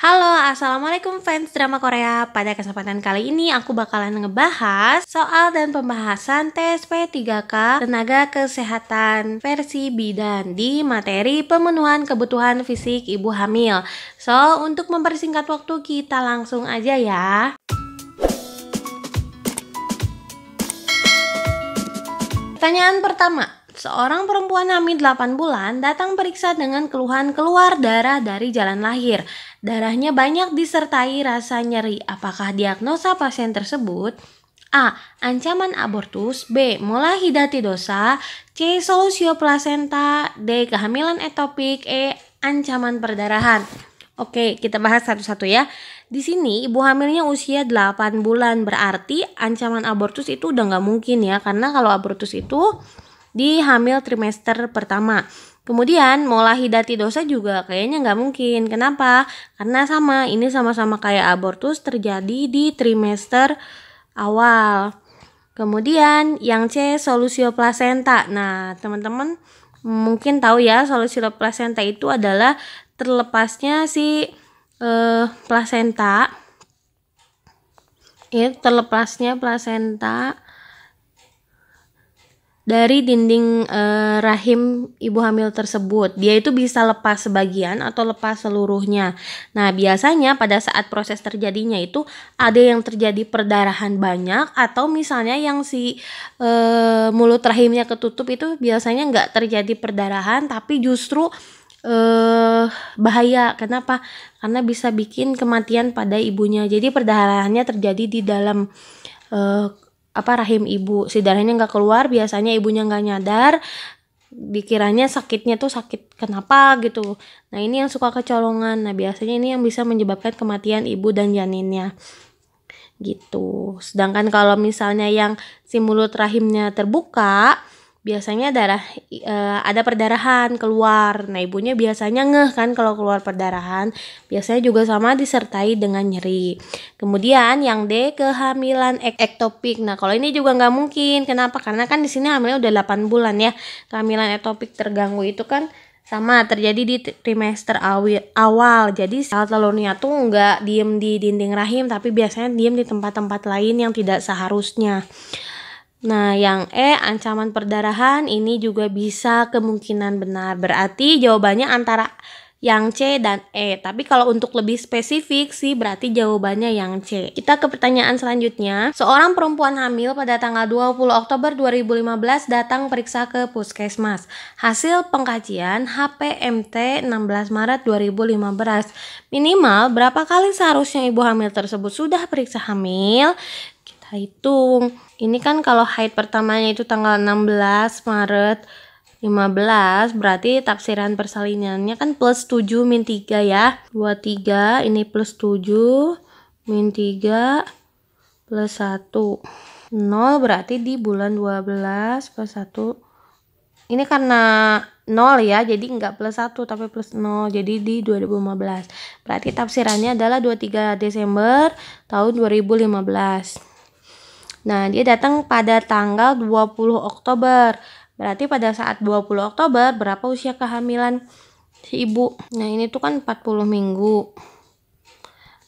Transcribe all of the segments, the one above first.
Halo, assalamualaikum fans drama Korea. Pada kesempatan kali ini aku bakalan ngebahas soal dan pembahasan tes P3K Tenaga Kesehatan versi bidan di materi pemenuhan kebutuhan fisik ibu hamil. So, untuk mempersingkat waktu kita langsung aja ya. Pertanyaan pertama. Seorang perempuan hamil 8 bulan datang periksa dengan keluhan keluar darah dari jalan lahir. Darahnya banyak disertai rasa nyeri. Apakah diagnosa pasien tersebut? A. Ancaman abortus. B. Mola hidatidosa. C. Solusio plasenta. D. Kehamilan etopik. E. Ancaman perdarahan. Oke, kita bahas satu-satu ya. Di sini ibu hamilnya usia 8 bulan, berarti ancaman abortus itu udah nggak mungkin ya, karena kalau abortus itu di hamil trimester pertama. Kemudian mola hidatidosa juga kayaknya nggak mungkin. Kenapa? Karena ini sama-sama kayak abortus terjadi di trimester awal. Kemudian yang C, solusio plasenta. Nah, teman-teman mungkin tahu ya, solusio plasenta itu adalah terlepasnya si plasenta. Terlepasnya plasenta dari dinding rahim ibu hamil tersebut. Dia itu bisa lepas sebagian atau lepas seluruhnya. Nah, biasanya pada saat proses terjadinya itu ada yang terjadi perdarahan banyak, atau misalnya yang si mulut rahimnya ketutup itu biasanya nggak terjadi perdarahan, tapi justru bahaya. Kenapa? Karena bisa bikin kematian pada ibunya. Jadi perdarahannya terjadi di dalam rahim ibu. Si darahnya nggak keluar, biasanya ibunya nggak nyadar, dikiranya sakitnya tuh sakit kenapa gitu. Nah, ini yang suka kecolongan. Nah, biasanya ini yang bisa menyebabkan kematian ibu dan janinnya gitu. Sedangkan kalau misalnya yang si mulut rahimnya terbuka, biasanya ada perdarahan keluar. Nah, ibunya biasanya ngeh kan kalau keluar perdarahan. Biasanya juga sama disertai dengan nyeri. Kemudian yang D, kehamilan ektopik. Nah, kalau ini juga nggak mungkin. Kenapa? Karena kan di sini hamilnya udah 8 bulan ya. Kehamilan ektopik terganggu itu kan sama terjadi di trimester awal. Jadi sel telurnya tuh nggak diem di dinding rahim, tapi biasanya diem di tempat-tempat lain yang tidak seharusnya. Nah, yang E, ancaman perdarahan, ini juga bisa kemungkinan benar. Berarti jawabannya antara yang C dan E. Tapi kalau untuk lebih spesifik sih berarti jawabannya yang C. Kita ke pertanyaan selanjutnya. Seorang perempuan hamil pada tanggal 20 Oktober 2015 datang periksa ke puskesmas. Hasil pengkajian HPMT 16 Maret 2015. Minimal berapa kali seharusnya ibu hamil tersebut sudah periksa hamil? Kita hitung. Ini kan kalau haid pertamanya itu tanggal 16 Maret 15, berarti tafsiran persalinannya kan plus 7 min 3 ya. 23, ini plus 7 min 3 plus 1. 0 berarti di bulan 12 plus 1. Ini karena 0 ya, jadi nggak plus 1 tapi plus 0, jadi di 2015. Berarti tafsirannya adalah 23 Desember tahun 2015. Nah, dia datang pada tanggal 20 Oktober. Berarti pada saat 20 Oktober, berapa usia kehamilan si ibu? Nah, ini tuh kan 40 minggu.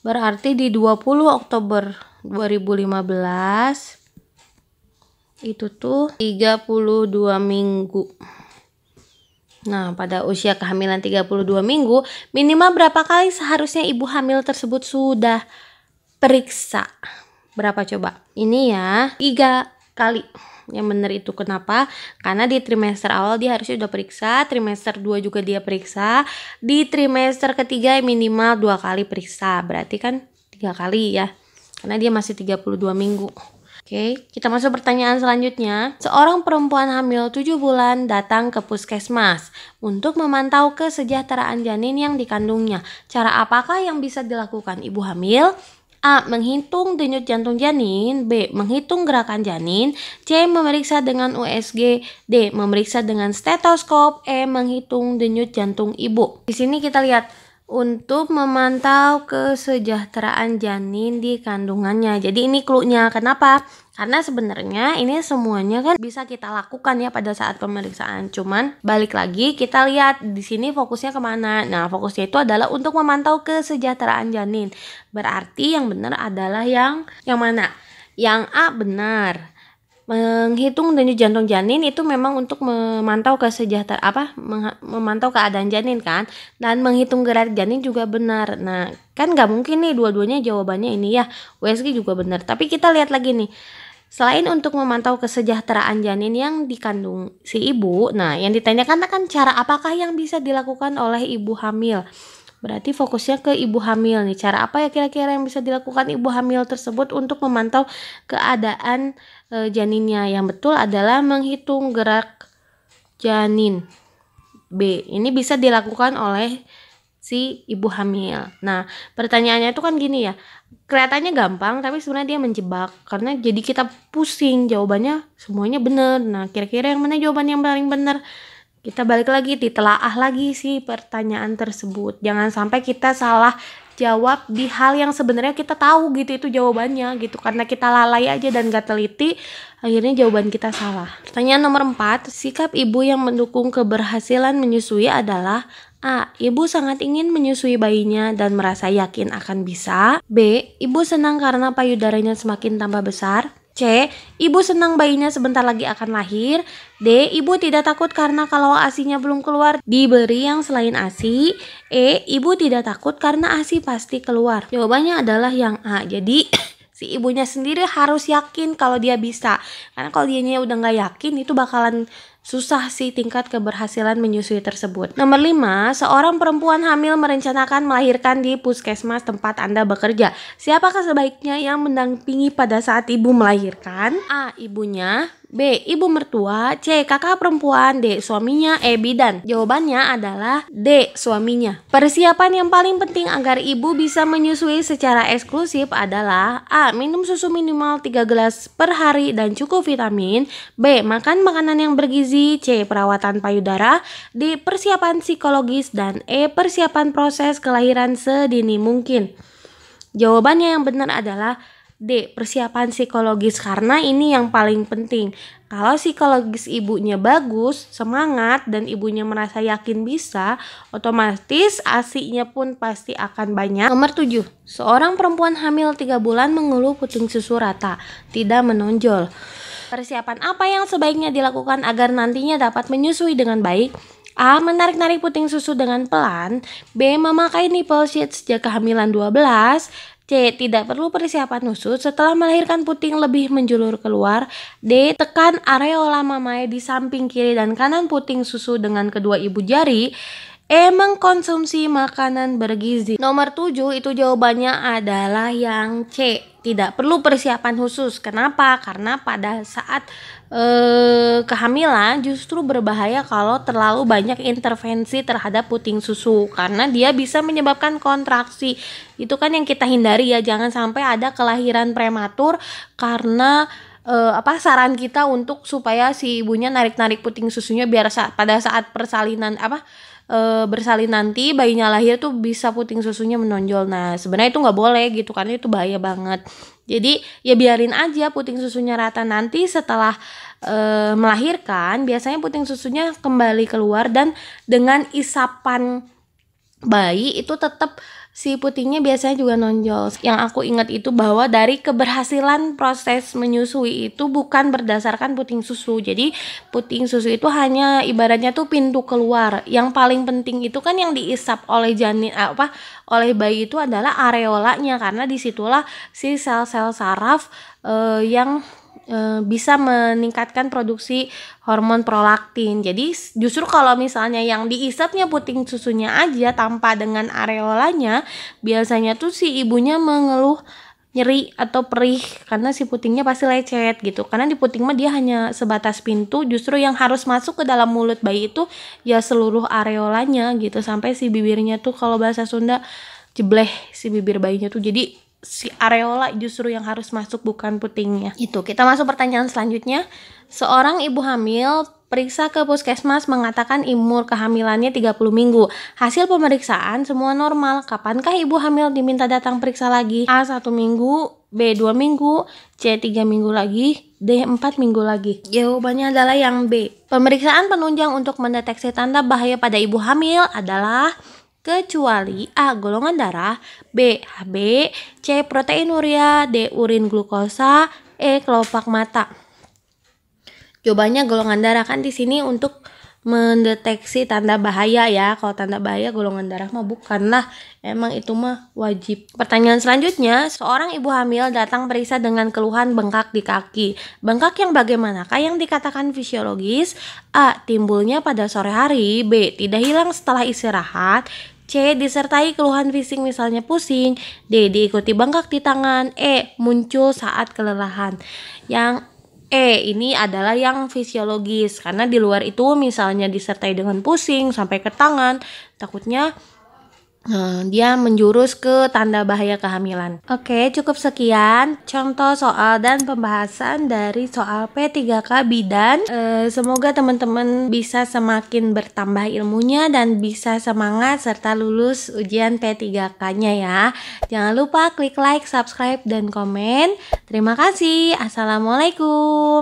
Berarti di 20 Oktober 2015, itu tuh 32 minggu. Nah, pada usia kehamilan 32 minggu, minimal berapa kali seharusnya ibu hamil tersebut sudah periksa? Berapa coba? Ini ya, 3 kali. Yang benar itu kenapa? Karena di trimester awal dia harusnya udah periksa, trimester 2 juga dia periksa, di trimester ketiga minimal 2 kali periksa. Berarti kan 3 kali ya, karena dia masih 32 minggu. Oke, kita masuk pertanyaan selanjutnya. Seorang perempuan hamil 7 bulan datang ke puskesmas untuk memantau kesejahteraan janin yang dikandungnya. Cara apakah yang bisa dilakukan ibu hamil? A. Menghitung denyut jantung janin. B. Menghitung gerakan janin. C. Memeriksa dengan USG. D. Memeriksa dengan stetoskop. E. Menghitung denyut jantung ibu. Di sini kita lihat untuk memantau kesejahteraan janin di kandungannya. Jadi ini clue-nya. Kenapa? Karena sebenarnya ini semuanya kan bisa kita lakukan ya pada saat pemeriksaan. Cuman balik lagi kita lihat di sini fokusnya kemana. Nah, fokusnya itu adalah untuk memantau kesejahteraan janin. Berarti yang benar adalah yang mana? Yang A benar. Menghitung denyut jantung janin itu memang untuk memantau memantau keadaan janin kan, dan menghitung gerak janin juga benar. Nah, kan nggak mungkin nih dua-duanya jawabannya ini ya. USG juga benar. Tapi kita lihat lagi nih. Selain untuk memantau kesejahteraan janin yang dikandung si ibu, nah yang ditanyakan kan cara apakah yang bisa dilakukan oleh ibu hamil. Berarti fokusnya ke ibu hamil nih. Cara apa ya kira-kira yang bisa dilakukan ibu hamil tersebut untuk memantau keadaan janinnya? Yang betul adalah menghitung gerak janin. B. Ini bisa dilakukan oleh si ibu hamil. Nah, pertanyaannya itu kan gini ya. Kelihatannya gampang tapi sebenarnya dia menjebak karena jadi kita pusing. Jawabannya semuanya benar. Nah, kira-kira yang mana jawaban yang paling benar? Kita balik lagi, ditelaah lagi sih pertanyaan tersebut. Jangan sampai kita salah jawab di hal yang sebenarnya kita tahu gitu itu jawabannya gitu. Karena kita lalai aja dan gak teliti, akhirnya jawaban kita salah. Pertanyaan nomor 4, sikap ibu yang mendukung keberhasilan menyusui adalah A. Ibu sangat ingin menyusui bayinya dan merasa yakin akan bisa. B. Ibu senang karena payudaranya semakin tambah besar. C. Ibu senang bayinya sebentar lagi akan lahir. D. Ibu tidak takut karena kalau ASI-nya belum keluar diberi yang selain ASI. E. Ibu tidak takut karena ASI pasti keluar. Jawabannya adalah yang A. Jadi si ibunya sendiri harus yakin kalau dia bisa. Karena kalau dianya udah nggak yakin itu bakalan susah sih tingkat keberhasilan menyusui tersebut. Nomor 5, seorang perempuan hamil merencanakan melahirkan di puskesmas tempat Anda bekerja. Siapakah sebaiknya yang mendampingi pada saat ibu melahirkan? A. Ibunya. B. Ibu mertua. C. Kakak perempuan. D. Suaminya. E. Bidan. Jawabannya adalah D. Suaminya. Persiapan yang paling penting agar ibu bisa menyusui secara eksklusif adalah A. Minum susu minimal 3 gelas per hari dan cukup vitamin. B. Makan makanan yang bergizi. C. Perawatan payudara. D. Persiapan psikologis. Dan E. Persiapan proses kelahiran sedini mungkin. Jawabannya yang benar adalah D. Persiapan psikologis, karena ini yang paling penting. Kalau psikologis ibunya bagus, semangat, dan ibunya merasa yakin bisa, otomatis ASI-nya pun pasti akan banyak. Nomor 7. Seorang perempuan hamil 3 bulan mengeluh puting susu rata, tidak menonjol. Persiapan apa yang sebaiknya dilakukan agar nantinya dapat menyusui dengan baik? A. Menarik-narik puting susu dengan pelan. B. Memakai nipple sheet sejak kehamilan 12. C. Tidak perlu persiapan khusus setelah melahirkan puting lebih menjulur keluar. D. Tekan areola mamae di samping kiri dan kanan puting susu dengan kedua ibu jari. E. Mengkonsumsi makanan bergizi. Nomor 7 itu jawabannya adalah yang C. Tidak perlu persiapan khusus. Kenapa? Karena pada saat kehamilan justru berbahaya kalau terlalu banyak intervensi terhadap puting susu, karena dia bisa menyebabkan kontraksi. Itu kan yang kita hindari ya, jangan sampai ada kelahiran prematur karena saran kita untuk supaya si ibunya narik-narik puting susunya biar pada saat persalinan bersalin nanti bayinya lahir tuh bisa puting susunya menonjol. Nah, sebenarnya itu nggak boleh gitu karena itu bahaya banget. Jadi ya biarin aja puting susunya rata, nanti setelah melahirkan biasanya puting susunya kembali keluar, dan dengan isapan bayi itu tetap si putingnya biasanya juga nonjol. Yang aku ingat itu bahwa dari keberhasilan proses menyusui itu bukan berdasarkan puting susu. Jadi puting susu itu hanya ibaratnya tuh pintu keluar. Yang paling penting itu kan yang diisap oleh janin oleh bayi itu adalah areolanya, karena disitulah si sel-sel saraf yang bisa meningkatkan produksi hormon prolaktin. Jadi justru kalau misalnya yang diisapnya puting susunya aja tanpa dengan areolanya, biasanya tuh si ibunya mengeluh nyeri atau perih karena si putingnya pasti lecet gitu. Karena di puting mah dia hanya sebatas pintu, justru yang harus masuk ke dalam mulut bayi itu ya seluruh areolanya gitu, sampai si bibirnya tuh kalau bahasa Sunda jebleh si bibir bayinya tuh. Jadi si areola justru yang harus masuk, bukan putingnya. Itu. Kita masuk pertanyaan selanjutnya. Seorang ibu hamil periksa ke puskesmas mengatakan umur kehamilannya 30 minggu. Hasil pemeriksaan semua normal. Kapankah ibu hamil diminta datang periksa lagi? A. 1 minggu. B 2 minggu, C 3 minggu lagi, D 4 minggu lagi. Jawabannya adalah yang B. Pemeriksaan penunjang untuk mendeteksi tanda bahaya pada ibu hamil adalah kecuali A. golongan darah, B. HB, C. proteinuria, D. urin glukosa, E. kelopak mata. Jawabannya golongan darah, kan di sini untuk mendeteksi tanda bahaya ya. Kalau tanda bahaya golongan darah mah bukan lah, emang itu mah wajib. Pertanyaan selanjutnya, seorang ibu hamil datang periksa dengan keluhan bengkak di kaki. Bengkak yang bagaimanakah yang dikatakan fisiologis? A. timbulnya pada sore hari, B. tidak hilang setelah istirahat, C. disertai keluhan fisik misalnya pusing, D. diikuti bengkak di tangan, E. muncul saat kelelahan. Yang ini adalah yang fisiologis, karena di luar itu misalnya disertai dengan pusing sampai ke tangan, takutnya dia menjurus ke tanda bahaya kehamilan. Oke, cukup sekian contoh soal dan pembahasan dari soal P3K bidan. Semoga teman-teman bisa semakin bertambah ilmunya dan bisa semangat serta lulus ujian P3K-nya ya. Jangan lupa klik like, subscribe, dan komen. Terima kasih. Assalamualaikum.